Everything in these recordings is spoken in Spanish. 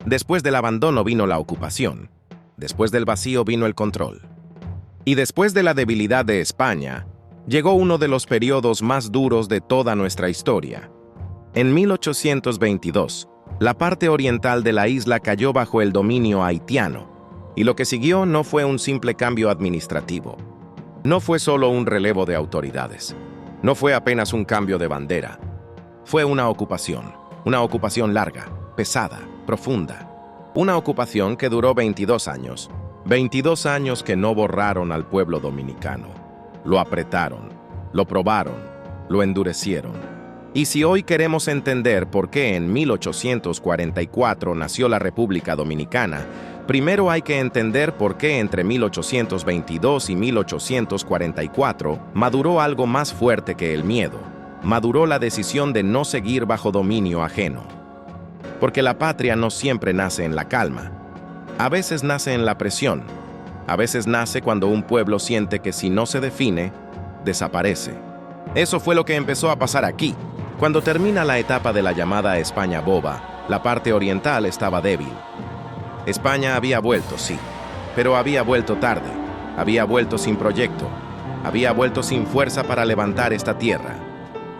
Después del abandono vino la ocupación. Después del vacío vino el control. Y después de la debilidad de España, llegó uno de los periodos más duros de toda nuestra historia. En 1822, la parte oriental de la isla cayó bajo el dominio haitiano, y lo que siguió no fue un simple cambio administrativo. No fue solo un relevo de autoridades. No fue apenas un cambio de bandera. Fue una ocupación larga, pesada, profunda. Una ocupación que duró 22 años. 22 años que no borraron al pueblo dominicano. Lo apretaron, lo probaron, lo endurecieron. Y si hoy queremos entender por qué en 1844 nació la República Dominicana, primero hay que entender por qué entre 1822 y 1844 maduró algo más fuerte que el miedo. Maduró la decisión de no seguir bajo dominio ajeno. Porque la patria no siempre nace en la calma. A veces nace en la presión. A veces nace cuando un pueblo siente que si no se define, desaparece. Eso fue lo que empezó a pasar aquí. Cuando termina la etapa de la llamada España boba, la parte oriental estaba débil. España había vuelto, sí, pero había vuelto tarde. Había vuelto sin proyecto. Había vuelto sin fuerza para levantar esta tierra.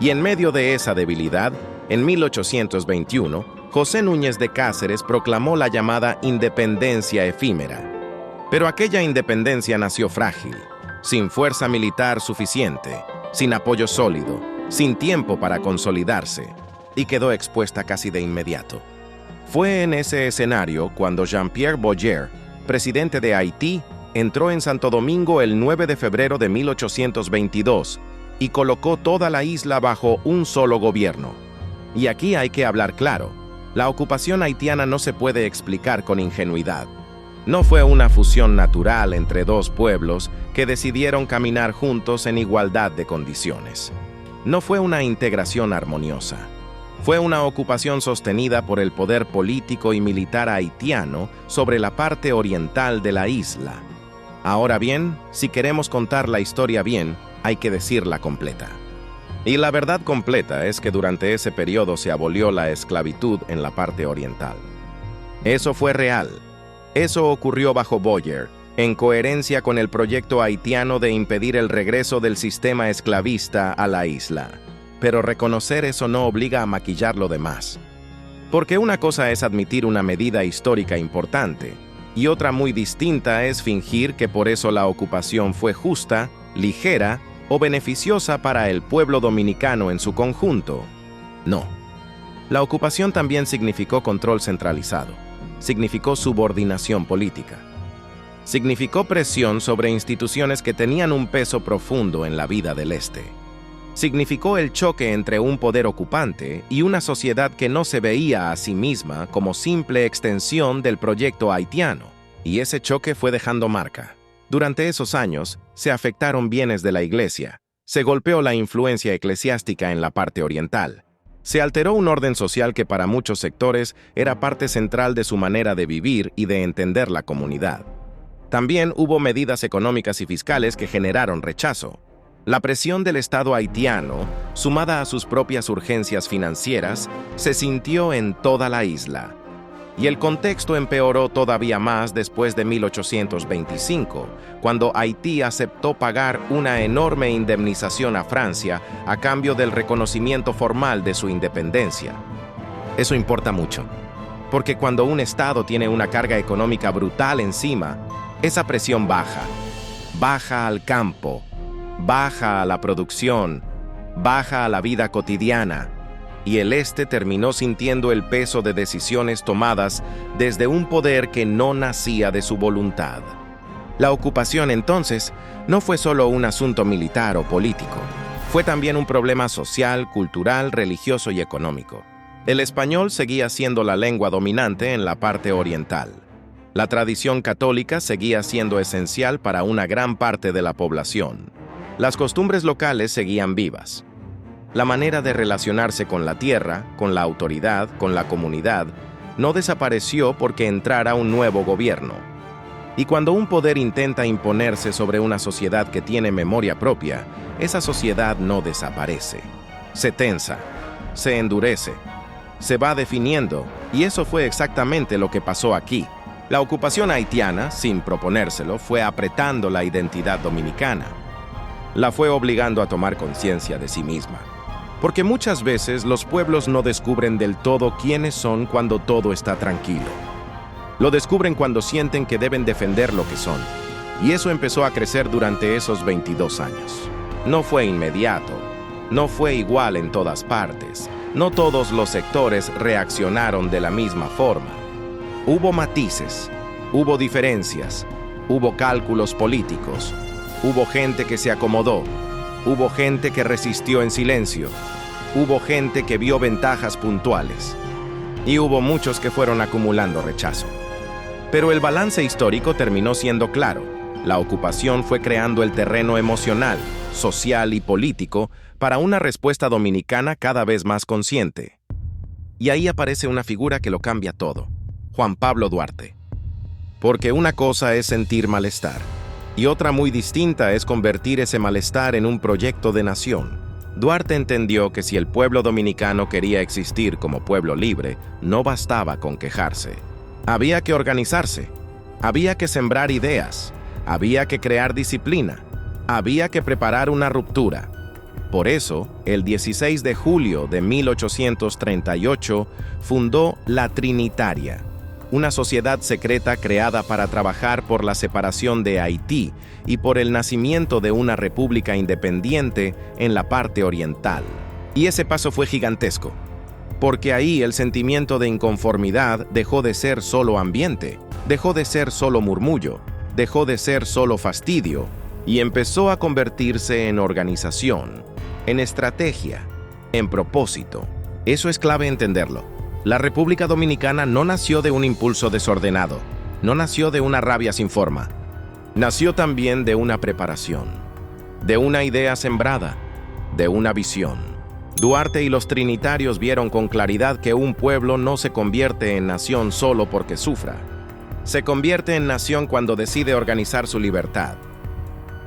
Y en medio de esa debilidad, en 1821, José Núñez de Cáceres proclamó la llamada independencia efímera. Pero aquella independencia nació frágil, sin fuerza militar suficiente, sin apoyo sólido, sin tiempo para consolidarse, y quedó expuesta casi de inmediato. Fue en ese escenario cuando Jean-Pierre Boyer, presidente de Haití, entró en Santo Domingo el 9 de febrero de 1822 y colocó toda la isla bajo un solo gobierno. Y aquí hay que hablar claro. La ocupación haitiana no se puede explicar con ingenuidad. No fue una fusión natural entre dos pueblos que decidieron caminar juntos en igualdad de condiciones. No fue una integración armoniosa. Fue una ocupación sostenida por el poder político y militar haitiano sobre la parte oriental de la isla. Ahora bien, si queremos contar la historia bien, hay que decirla completa. Y la verdad completa es que durante ese periodo se abolió la esclavitud en la parte oriental. Eso fue real. Eso ocurrió bajo Boyer, en coherencia con el proyecto haitiano de impedir el regreso del sistema esclavista a la isla. Pero reconocer eso no obliga a maquillar lo demás. Porque una cosa es admitir una medida histórica importante, y otra muy distinta es fingir que por eso la ocupación fue justa, ligera o beneficiosa para el pueblo dominicano en su conjunto. No. La ocupación también significó control centralizado, significó subordinación política, significó presión sobre instituciones que tenían un peso profundo en la vida del Este. Significó el choque entre un poder ocupante y una sociedad que no se veía a sí misma como simple extensión del proyecto haitiano, y ese choque fue dejando marca. Durante esos años, se afectaron bienes de la Iglesia, se golpeó la influencia eclesiástica en la parte oriental, se alteró un orden social que para muchos sectores era parte central de su manera de vivir y de entender la comunidad. También hubo medidas económicas y fiscales que generaron rechazo. La presión del Estado haitiano, sumada a sus propias urgencias financieras, se sintió en toda la isla. Y el contexto empeoró todavía más después de 1825, cuando Haití aceptó pagar una enorme indemnización a Francia a cambio del reconocimiento formal de su independencia. Eso importa mucho, porque cuando un Estado tiene una carga económica brutal encima, esa presión baja al campo, baja a la producción, baja a la vida cotidiana, y el Este terminó sintiendo el peso de decisiones tomadas desde un poder que no nacía de su voluntad. La ocupación, entonces, no fue solo un asunto militar o político, fue también un problema social, cultural, religioso y económico. El español seguía siendo la lengua dominante en la parte oriental. La tradición católica seguía siendo esencial para una gran parte de la población. Las costumbres locales seguían vivas. La manera de relacionarse con la tierra, con la autoridad, con la comunidad, no desapareció porque entrara un nuevo gobierno. Y cuando un poder intenta imponerse sobre una sociedad que tiene memoria propia, esa sociedad no desaparece. Se tensa, se endurece, se va definiendo, y eso fue exactamente lo que pasó aquí. La ocupación haitiana, sin proponérselo, fue apretando la identidad dominicana. La fue obligando a tomar conciencia de sí misma. Porque muchas veces los pueblos no descubren del todo quiénes son cuando todo está tranquilo. Lo descubren cuando sienten que deben defender lo que son. Y eso empezó a crecer durante esos 22 años. No fue inmediato, no fue igual en todas partes. No todos los sectores reaccionaron de la misma forma. Hubo matices, hubo diferencias, hubo cálculos políticos, hubo gente que se acomodó, hubo gente que resistió en silencio, hubo gente que vio ventajas puntuales, y hubo muchos que fueron acumulando rechazo. Pero el balance histórico terminó siendo claro. La ocupación fue creando el terreno emocional, social y político para una respuesta dominicana cada vez más consciente. Y ahí aparece una figura que lo cambia todo: Juan Pablo Duarte. Porque una cosa es sentir malestar, y otra muy distinta es convertir ese malestar en un proyecto de nación. Duarte entendió que si el pueblo dominicano quería existir como pueblo libre, no bastaba con quejarse. Había que organizarse, había que sembrar ideas, había que crear disciplina, había que preparar una ruptura. Por eso, el 16 de julio de 1838 fundó la Trinitaria, una sociedad secreta creada para trabajar por la separación de Haití y por el nacimiento de una república independiente en la parte oriental. Y ese paso fue gigantesco, porque ahí el sentimiento de inconformidad dejó de ser solo ambiente, dejó de ser solo murmullo, dejó de ser solo fastidio y empezó a convertirse en organización, en estrategia, en propósito. Eso es clave entenderlo. La República Dominicana no nació de un impulso desordenado, no nació de una rabia sin forma. Nació también de una preparación, de una idea sembrada, de una visión. Duarte y los trinitarios vieron con claridad que un pueblo no se convierte en nación solo porque sufra. Se convierte en nación cuando decide organizar su libertad.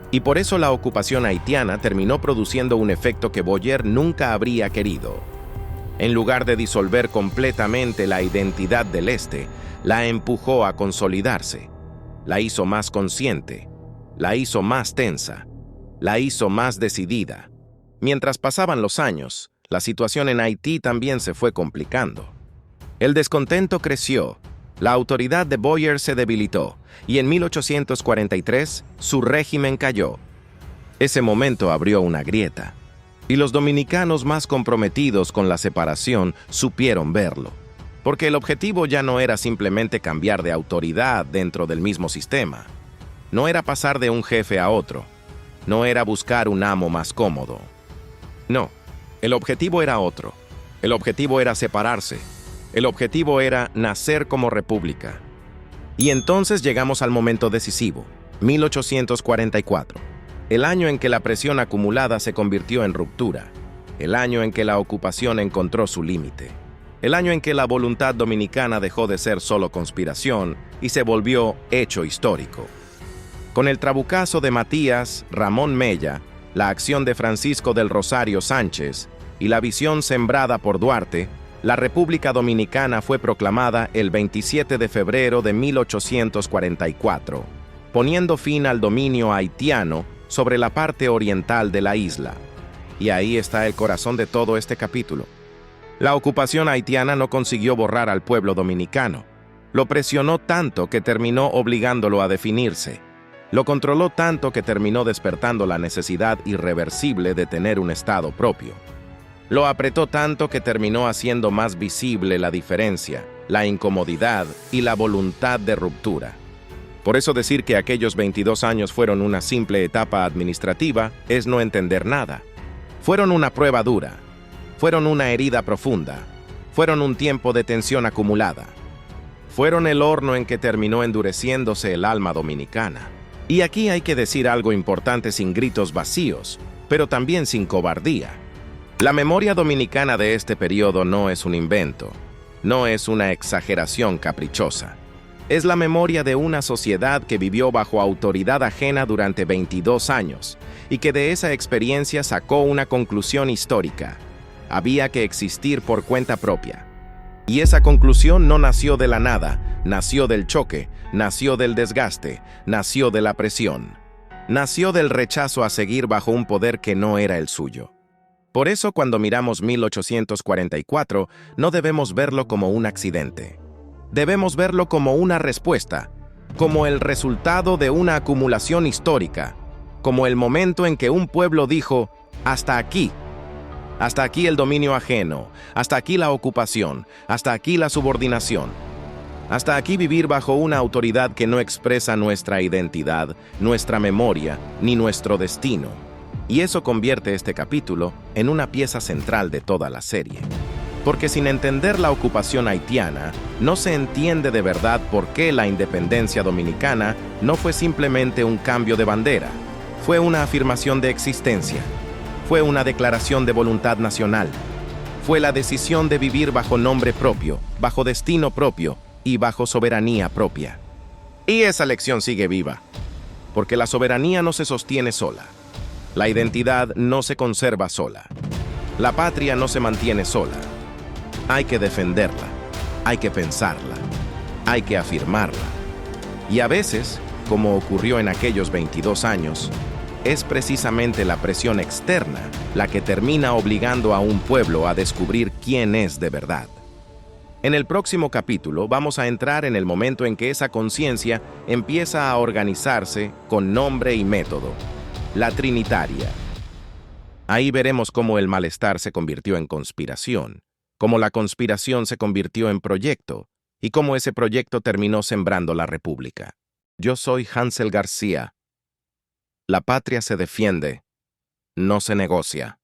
Y por eso la ocupación haitiana terminó produciendo un efecto que Boyer nunca habría querido. En lugar de disolver completamente la identidad del Este, la empujó a consolidarse. La hizo más consciente, la hizo más tensa, la hizo más decidida. Mientras pasaban los años, la situación en Haití también se fue complicando. El descontento creció, la autoridad de Boyer se debilitó, y en 1843 su régimen cayó. Ese momento abrió una grieta, y los dominicanos más comprometidos con la separación supieron verlo, porque el objetivo ya no era simplemente cambiar de autoridad dentro del mismo sistema. No era pasar de un jefe a otro, no era buscar un amo más cómodo. No, el objetivo era otro. El objetivo era separarse. El objetivo era nacer como república. Y entonces llegamos al momento decisivo, 1844, el año en que la presión acumulada se convirtió en ruptura, el año en que la ocupación encontró su límite, el año en que la voluntad dominicana dejó de ser solo conspiración y se volvió hecho histórico. Con el trabucazo de Matías Ramón Mella, la acción de Francisco del Rosario Sánchez y la visión sembrada por Duarte, la República Dominicana fue proclamada el 27 de febrero de 1844, poniendo fin al dominio haitiano sobre la parte oriental de la isla. Y ahí está el corazón de todo este capítulo. La ocupación haitiana no consiguió borrar al pueblo dominicano. Lo presionó tanto que terminó obligándolo a definirse. Lo controló tanto que terminó despertando la necesidad irreversible de tener un estado propio. Lo apretó tanto que terminó haciendo más visible la diferencia, la incomodidad y la voluntad de ruptura. Por eso decir que aquellos 22 años fueron una simple etapa administrativa es no entender nada. Fueron una prueba dura, fueron una herida profunda, fueron un tiempo de tensión acumulada. Fueron el horno en que terminó endureciéndose el alma dominicana. Y aquí hay que decir algo importante sin gritos vacíos, pero también sin cobardía. La memoria dominicana de este periodo no es un invento, no es una exageración caprichosa. Es la memoria de una sociedad que vivió bajo autoridad ajena durante 22 años y que de esa experiencia sacó una conclusión histórica. Había que existir por cuenta propia. Y esa conclusión no nació de la nada, nació del choque, nació del desgaste, nació de la presión. Nació del rechazo a seguir bajo un poder que no era el suyo. Por eso, cuando miramos 1844, no debemos verlo como un accidente. Debemos verlo como una respuesta, como el resultado de una acumulación histórica, como el momento en que un pueblo dijo, hasta aquí el dominio ajeno, hasta aquí la ocupación, hasta aquí la subordinación, hasta aquí vivir bajo una autoridad que no expresa nuestra identidad, nuestra memoria, ni nuestro destino. Y eso convierte este capítulo en una pieza central de toda la serie. Porque sin entender la ocupación haitiana, no se entiende de verdad por qué la independencia dominicana no fue simplemente un cambio de bandera, fue una afirmación de existencia, fue una declaración de voluntad nacional, fue la decisión de vivir bajo nombre propio, bajo destino propio y bajo soberanía propia. Y esa lección sigue viva, porque la soberanía no se sostiene sola, la identidad no se conserva sola, la patria no se mantiene sola. Hay que defenderla, hay que pensarla, hay que afirmarla. Y a veces, como ocurrió en aquellos 22 años, es precisamente la presión externa la que termina obligando a un pueblo a descubrir quién es de verdad. En el próximo capítulo vamos a entrar en el momento en que esa conciencia empieza a organizarse con nombre y método, la Trinitaria. Ahí veremos cómo el malestar se convirtió en conspiración, cómo la conspiración se convirtió en proyecto y cómo ese proyecto terminó sembrando la República. Yo soy Hansel García. La patria se defiende, no se negocia.